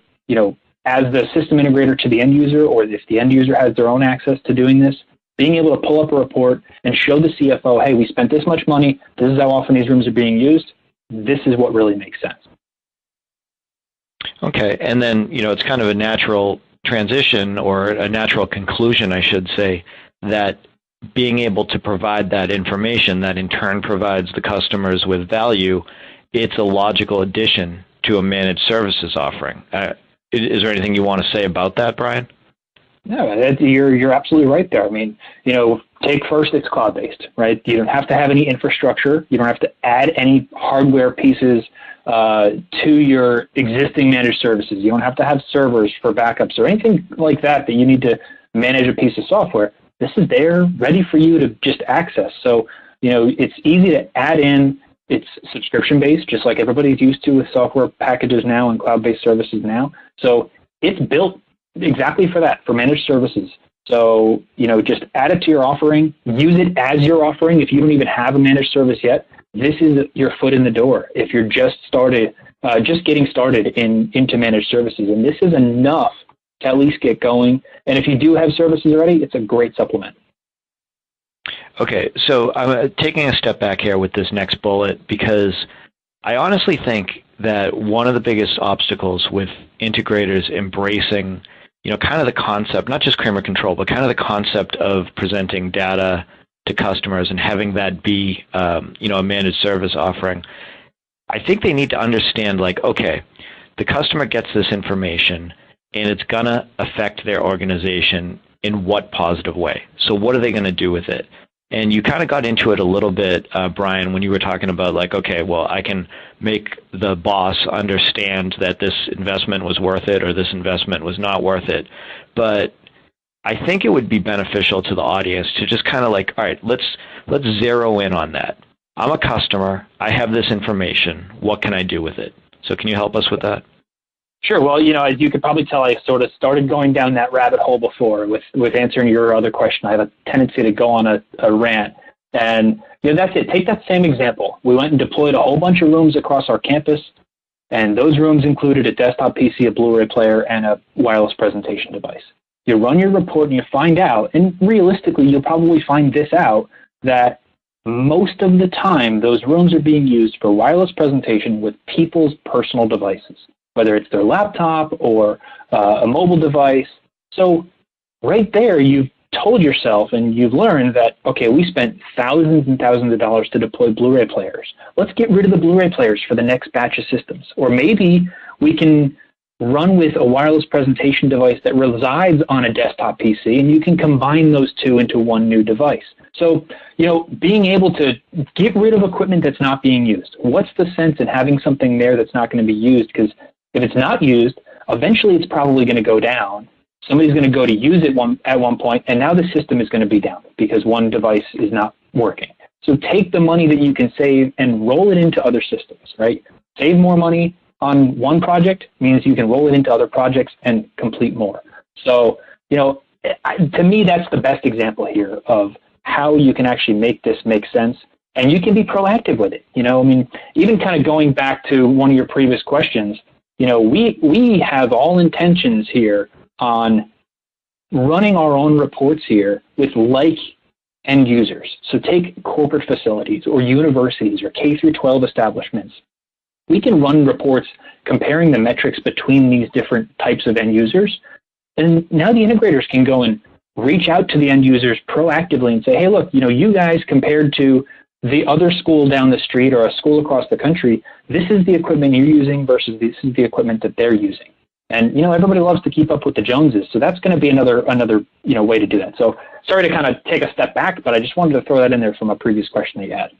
as the system integrator to the end user, or if the end user has their own access to doing this, being able to pull up a report and show the CFO, hey, we spent this much money, this is how often these rooms are being used, this is what really makes sense. Okay, and then, it's kind of a natural transition, or a natural conclusion, I should say, that being able to provide that information that in turn provides the customers with value, it's a logical addition to a managed services offering. Is there anything you want to say about that, Brian? No, you're absolutely right there. I mean, take first, it's cloud-based, right? You don't have to have any infrastructure. You don't have to add any hardware pieces to your existing managed services. You don't have to have servers for backups or anything like that you need to manage a piece of software. This is there, ready for you to just access. So, it's easy to add in. It's subscription-based, just like everybody's used to with software packages now and cloud-based services now. So it's built exactly for that, for managed services. So, just add it to your offering, use it as your offering. If you don't even have a managed service yet, this is your foot in the door. If you're just getting started into managed services, and this is enough to at least get going. And if you do have services already, it's a great supplement. Okay, so I'm taking a step back here with this next bullet, because I honestly think that one of the biggest obstacles with integrators embracing, kind of the concept, not just Kramer Control, but kind of the concept of presenting data to customers and having that be, a managed service offering. I think they need to understand, okay, the customer gets this information and it's going to affect their organization in what positive way? So what are they going to do with it? And you kind of got into it a little bit, Brian, when you were talking about okay, well, I can make the boss understand that this investment was worth it or this investment was not worth it. But I think it would be beneficial to the audience to just kind of all right, let's zero in on that. I'm a customer. I have this information. What can I do with it? So can you help us with that? Sure. Well, as you could probably tell, I sort of started going down that rabbit hole before with answering your other question. I have a tendency to go on a rant. And that's it. Take that same example. We went and deployed a whole bunch of rooms across our campus, and those rooms included a desktop PC, a Blu-ray player, and a wireless presentation device. You run your report and you find out, and realistically you'll probably find this out, that most of the time those rooms are being used for wireless presentation with people's personal devices, whether it's their laptop or a mobile device. So right there, you've told yourself and you've learned that, okay, we spent thousands and thousands of dollars to deploy Blu-ray players. Let's get rid of the Blu-ray players for the next batch of systems. Or maybe we can run with a wireless presentation device that resides on a desktop PC, and you can combine those two into one new device. So, being able to get rid of equipment that's not being used. What's the sense in having something there that's not going to be used? Because if it's not used, eventually it's probably going to go down. Somebody's going to go to use it at one point, and now the system is going to be down because one device is not working. So take the money that you can save and roll it into other systems, right? Save more money on one project means you can roll it into other projects and complete more. So, to me, that's the best example here of how you can actually make this make sense, and you can be proactive with it. Even kind of going back to one of your previous questions, we have all intentions here on running our own reports here with like end users. So take corporate facilities or universities or K through 12 establishments. We can run reports comparing the metrics between these different types of end users. And now the integrators can go and reach out to the end users proactively and say, hey, look, you guys compared to the other school down the street or a school across the country, this is the equipment you're using versus this is the equipment that they're using. And, everybody loves to keep up with the Joneses. So that's going to be another way to do that. So sorry to kind of take a step back, but I just wanted to throw that in there from a previous question that you had.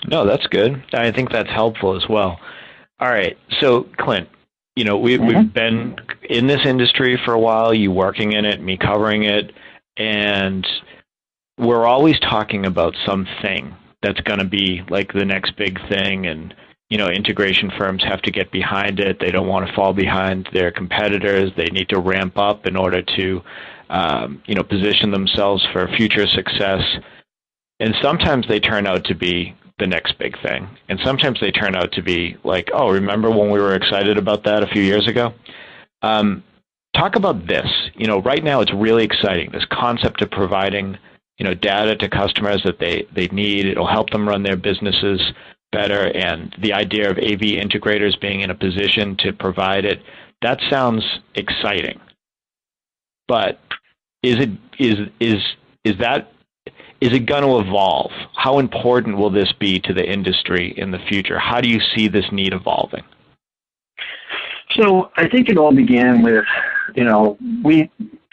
No, that's good. I think that's helpful as well. All right. So, Clint, we've been in this industry for a while, you working in it, me covering it, and we're always talking about something that's going to be like the next big thing, and integration firms have to get behind it. They don't want to fall behind their competitors. They need to ramp up in order to, position themselves for future success. And sometimes they turn out to be the next big thing. And sometimes they turn out to be like, oh, remember when we were excited about that a few years ago? Talk about this. Right now it's really exciting, this concept of providing, data to customers that they need. It'll help them run their businesses better, and the idea of AV integrators being in a position to provide it, that sounds exciting. But is it going to evolve? How important will this be to the industry in the future? How do you see this need evolving? So I think it all began with, we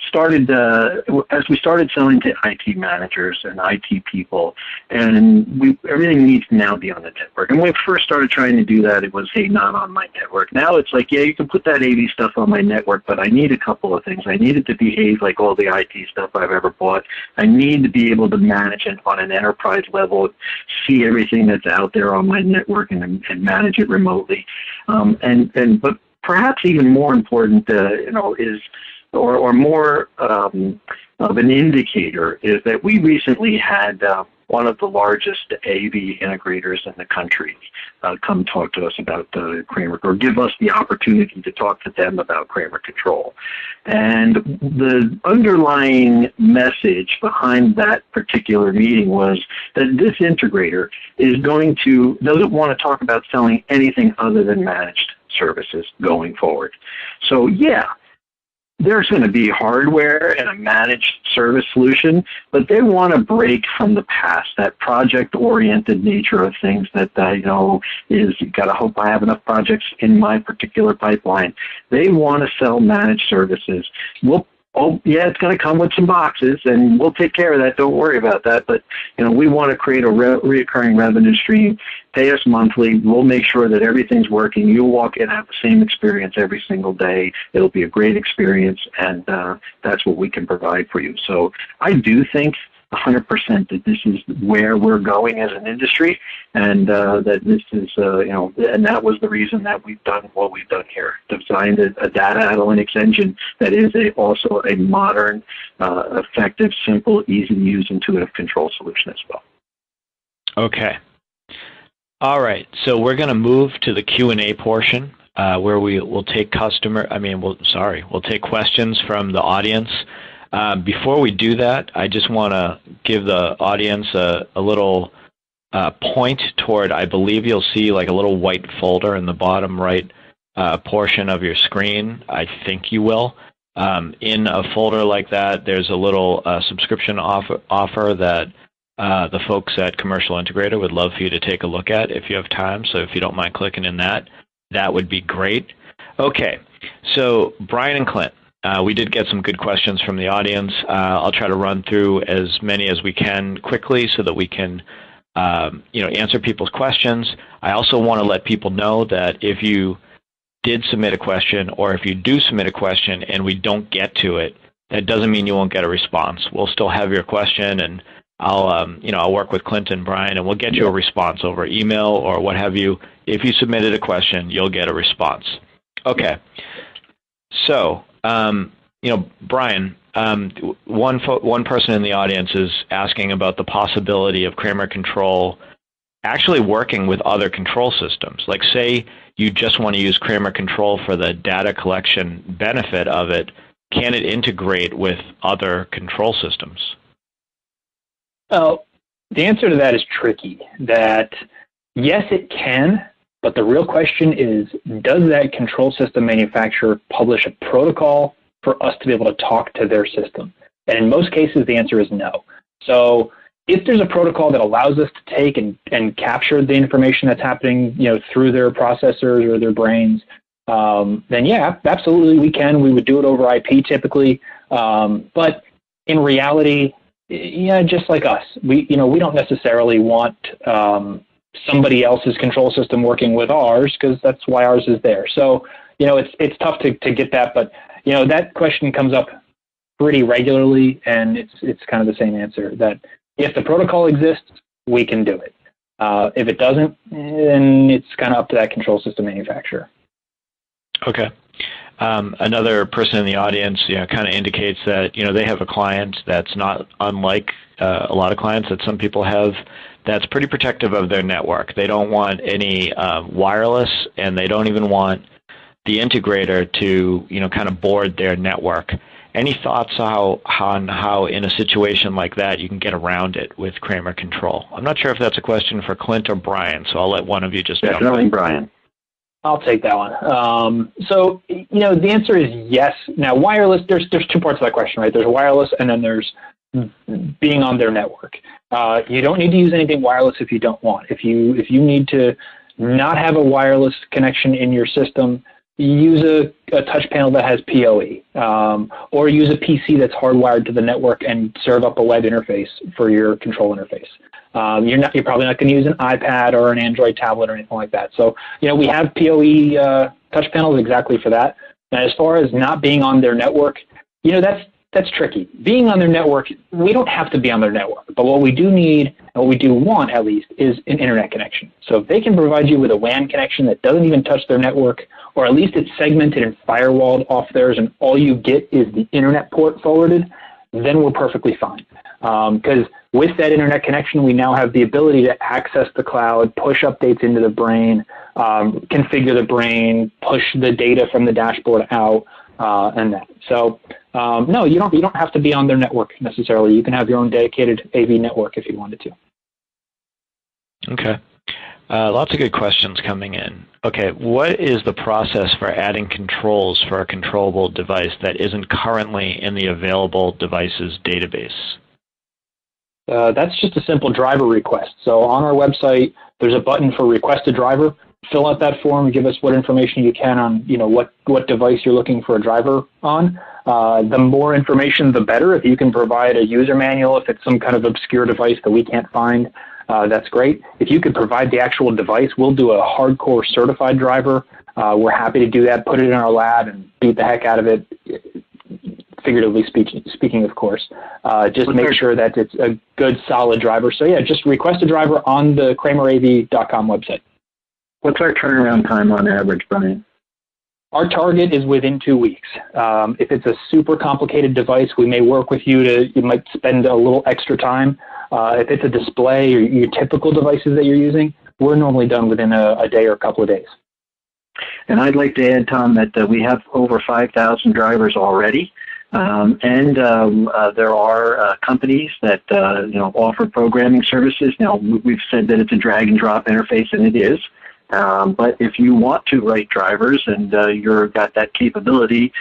started, as we started selling to IT managers and IT people, and everything needs to now be on the network. And when we first started trying to do that, it was, hey, not on my network. Now it's like, yeah, you can put that AV stuff on my network, but I need a couple of things. I need it to behave like all the IT stuff I've ever bought. I need to be able to manage it on an enterprise level, see everything that's out there on my network and manage it remotely. But perhaps even more important, is or more of an indicator is that we recently had one of the largest AV integrators in the country come talk to us about Kramer, or give us the opportunity to talk to them about Kramer Control. And the underlying message behind that particular meeting was that this integrator doesn't want to talk about selling anything other than managed services going forward. So yeah, there's going to be hardware and a managed service solution, but they want to break from the past, that project-oriented nature of things that, is you got to hope I have enough projects in my particular pipeline. They want to sell managed services. It's going to come with some boxes, and we'll take care of that. Don't worry about that. But, we want to create a recurring revenue stream. Pay us monthly. We'll make sure that everything's working. You'll walk in and have the same experience every single day. It'll be a great experience, and that's what we can provide for you. So I do think 100% that this is where we're going as an industry, and that this is, and that was the reason that we've done what we've done here, designed a data analytics engine that is also a modern, effective, simple, easy to use, intuitive control solution as well. Okay. All right. So we're going to move to the Q&A portion where we'll take we'll take questions from the audience. Before we do that, I just want to give the audience a little point toward, I believe you'll see like a little white folder in the bottom right portion of your screen. I think you will. In a folder like that, there's a little subscription offer that the folks at Commercial Integrator would love for you to take a look at if you have time. So if you don't mind clicking in that, that would be great. Okay, so Brian and Clint, we did get some good questions from the audience. I'll try to run through as many as we can quickly so that we can answer people's questions. I also want to let people know that if you did submit a question, or if you do submit a question and we don't get to it, that doesn't mean you won't get a response. We'll still have your question, and I'll work with Clint and Brian, and we'll get you a response over email or what have you. If you submitted a question, you'll get a response. Okay. So, Brian, one person in the audience is asking about the possibility of Kramer Control actually working with other control systems. Like, say you just want to use Kramer Control for the data collection benefit of it, can it integrate with other control systems? Well, the answer to that is tricky. That yes, it can, but the real question is, does that control system manufacturer publish a protocol for us to be able to talk to their system? And in most cases, the answer is no. So if there's a protocol that allows us to take and capture the information that's happening, through their processors or their brains, then yeah, absolutely we can. We would do it over IP typically, but in reality, yeah, just like us, we don't necessarily want somebody else's control system working with ours, because that's why ours is there. So it's tough to get that, but that question comes up pretty regularly, and it's kind of the same answer, that if the protocol exists, we can do it. If it doesn't, then it's kind of up to that control system manufacturer. Okay. Another person in the audience, kind of indicates that, they have a client that's not unlike a lot of clients that some people have, that's pretty protective of their network. They don't want any wireless, and they don't even want the integrator to, kind of board their network. Any thoughts on how in a situation like that you can get around it with Kramer Control? I'm not sure if that's a question for Clint or Brian, so I'll let one of you just jump in. Definitely Brian. I'll take that one. So, the answer is yes. Now, wireless, there's two parts of that question, right? There's wireless, and then there's being on their network. You don't need to use anything wireless if you don't want. If you need to not have a wireless connection in your system, use a touch panel that has PoE, or use a PC that's hardwired to the network and serve up a web interface for your control interface. You're probably not going to use an iPad or an Android tablet or anything like that. So, we have PoE touch panels exactly for that. And as far as not being on their network, that's tricky. Being on their network, we don't have to be on their network, but what we do need, and what we do want at least, is an internet connection. So if they can provide you with a WAN connection that doesn't even touch their network, or at least it's segmented and firewalled off theirs, and all you get is the internet port forwarded, then we're perfectly fine. Because with that internet connection, we now have the ability to access the cloud, push updates into the brain, configure the brain, push the data from the dashboard out, and that. So no, you don't have to be on their network necessarily. You can have your own dedicated AV network if you wanted to. Okay. Lots of good questions coming in. Okay, what is the process for adding controls for a controllable device that isn't currently in the available devices database? That's just a simple driver request. So on our website, there's a button for request a driver. Fill out that form, give us what information you can on, what device you're looking for a driver on. The more information, the better. If you can provide a user manual, if it's some kind of obscure device that we can't find, that's great. If you could provide the actual device, we'll do a hardcore certified driver. We're happy to do that, put it in our lab and beat the heck out of it, figuratively speaking, of course. Just make sure that it's a good, solid driver. So yeah, just request a driver on the KramerAV.com website. What's our turnaround time on average, Brian? Our target is within 2 weeks. If it's a super complicated device, we may work with you might spend a little extra time. If it's a display or your typical devices that you're using, we're normally done within a day or a couple of days. And I'd like to add, Tom, that we have over 5,000 drivers already. And there are companies that offer programming services. Now, we've said that it's a drag and drop interface, and it is. But if you want to write drivers and you've got that capability,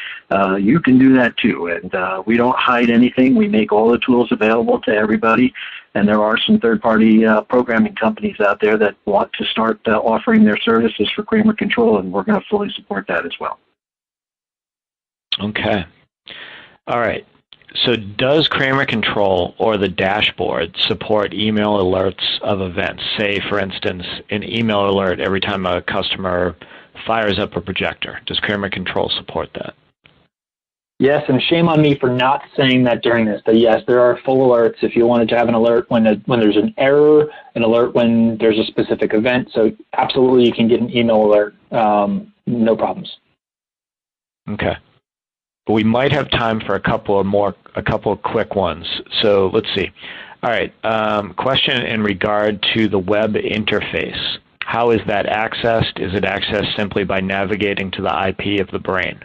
you can do that too. And we don't hide anything. We make all the tools available to everybody. And there are some third-party programming companies out there that want to start offering their services for Kramer Control, and we're going to fully support that as well. Okay. All right. So does Kramer Control or the dashboard support email alerts of events? Say, for instance, an email alert every time a customer fires up a projector. Does Kramer Control support that? Yes, and shame on me for not saying that during this. But yes, there are full alerts if you wanted to have an alert when there's an error, an alert when there's a specific event. So absolutely, you can get an email alert. No problems. Okay. We might have time for a couple of quick ones. So let's see. All right. Question in regard to the web interface. How is that accessed? Is it accessed simply by navigating to the IP of the brain?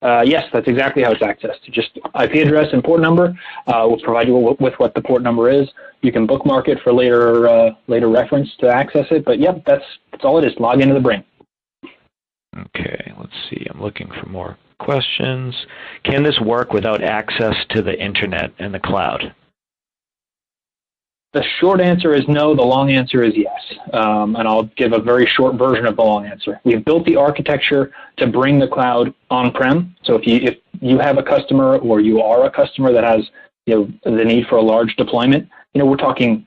Yes, that's exactly how it's accessed. Just IP address and port number. We'll provide you with what the port number is. You can bookmark it for later reference to access it. But yep, that's all it is. Log into the brain. Okay, let's see. I'm looking for more questions. Can this work without access to the internet and the cloud? The short answer is no. The long answer is yes. And I'll give a very short version of the long answer. We've built the architecture to bring the cloud on-prem. So if you have a customer or you are a customer that has the need for a large deployment, we're talking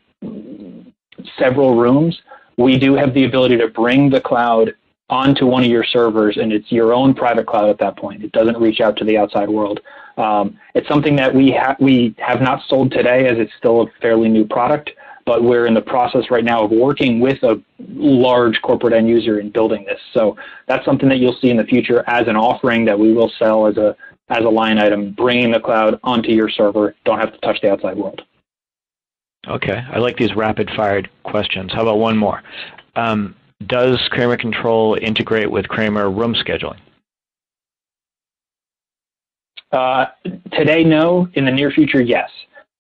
several rooms. We do have the ability to bring the cloud onto one of your servers, and it's your own private cloud at that point. It doesn't reach out to the outside world. It's something that we have not sold today, as it's still a fairly new product, but we're in the process right now of working with a large corporate end user in building this. So that's something that you'll see in the future as an offering that we will sell as a line item, bringing the cloud onto your server. Don't have to touch the outside world. Okay, I like these rapid-fired questions. How about one more? Does Kramer Control integrate with Kramer room scheduling? Today, no. In the near future, yes.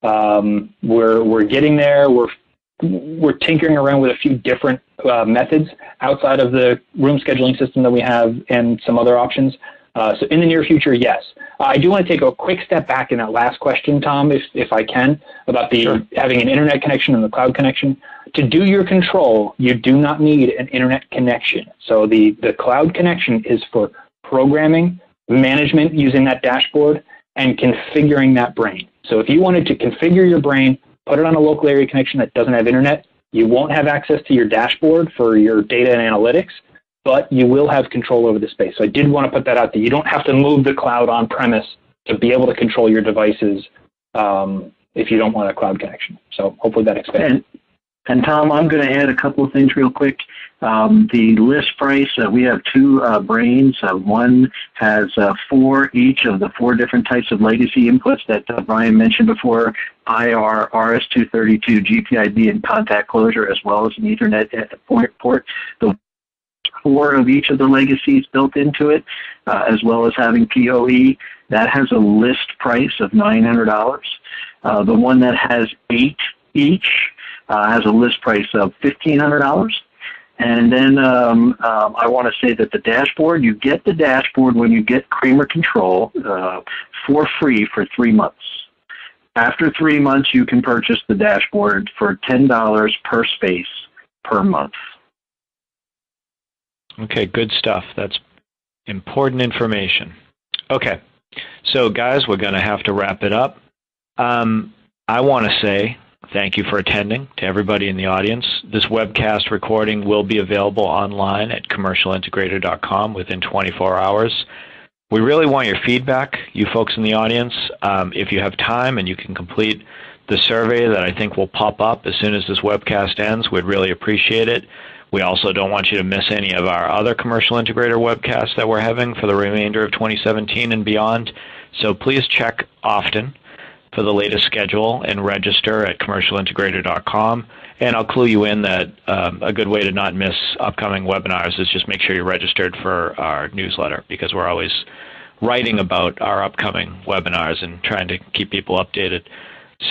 We're getting there. We're tinkering around with a few different methods outside of the room scheduling system that we have and some other options. So in the near future, yes. I do want to take a quick step back in that last question, Tom, if I can, about having an internet connection and the cloud connection. To do your control, you do not need an internet connection. So the cloud connection is for programming, management using that dashboard, and configuring that brain. So if you wanted to configure your brain, put it on a local area connection that doesn't have internet, you won't have access to your dashboard for your data and analytics, but you will have control over the space. So I did want to put that out there. You don't have to move the cloud on premise to be able to control your devices if you don't want a cloud connection. So hopefully that expands. And Tom, I'm going to add a couple of things real quick. The list price, we have two brains. One has each of the four different types of legacy inputs that Brian mentioned before: IR, RS-232, GPIB, and contact closure, as well as an Ethernet port. The four of each of the legacies built into it, as well as having PoE. That has a list price of $900. The one that has 8 each has a list price of $1,500. And then I want to say that the dashboard, you get the dashboard when you get Kramer Control for free for 3 months. After 3 months, you can purchase the dashboard for $10 per space per month. Okay, good stuff. That's important information. Okay, so guys, we're going to have to wrap it up. I want to say thank you for attending to everybody in the audience. This webcast recording will be available online at commercialintegrator.com within 24 hours. We really want your feedback, you folks in the audience. If you have time and you can complete the survey that I think will pop up as soon as this webcast ends, we'd really appreciate it. We also don't want you to miss any of our other Commercial Integrator webcasts that we're having for the remainder of 2017 and beyond. So please check often for the latest schedule and register at commercialintegrator.com. And I'll clue you in that a good way to not miss upcoming webinars is just make sure you're registered for our newsletter, because we're always writing about our upcoming webinars and trying to keep people updated.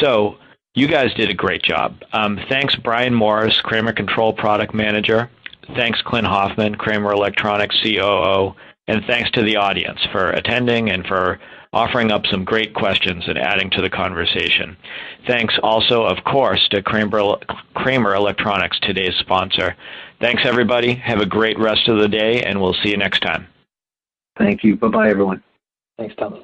So you guys did a great job. Thanks, Brian Morris, Kramer Control Product Manager. Thanks, Clint Hoffman, Kramer Electronics COO, and thanks to the audience for attending and for offering up some great questions and adding to the conversation. Thanks also, of course, to Kramer Electronics, today's sponsor. Thanks, everybody. Have a great rest of the day, and we'll see you next time. Thank you. Bye-bye, everyone. Thanks, Tom.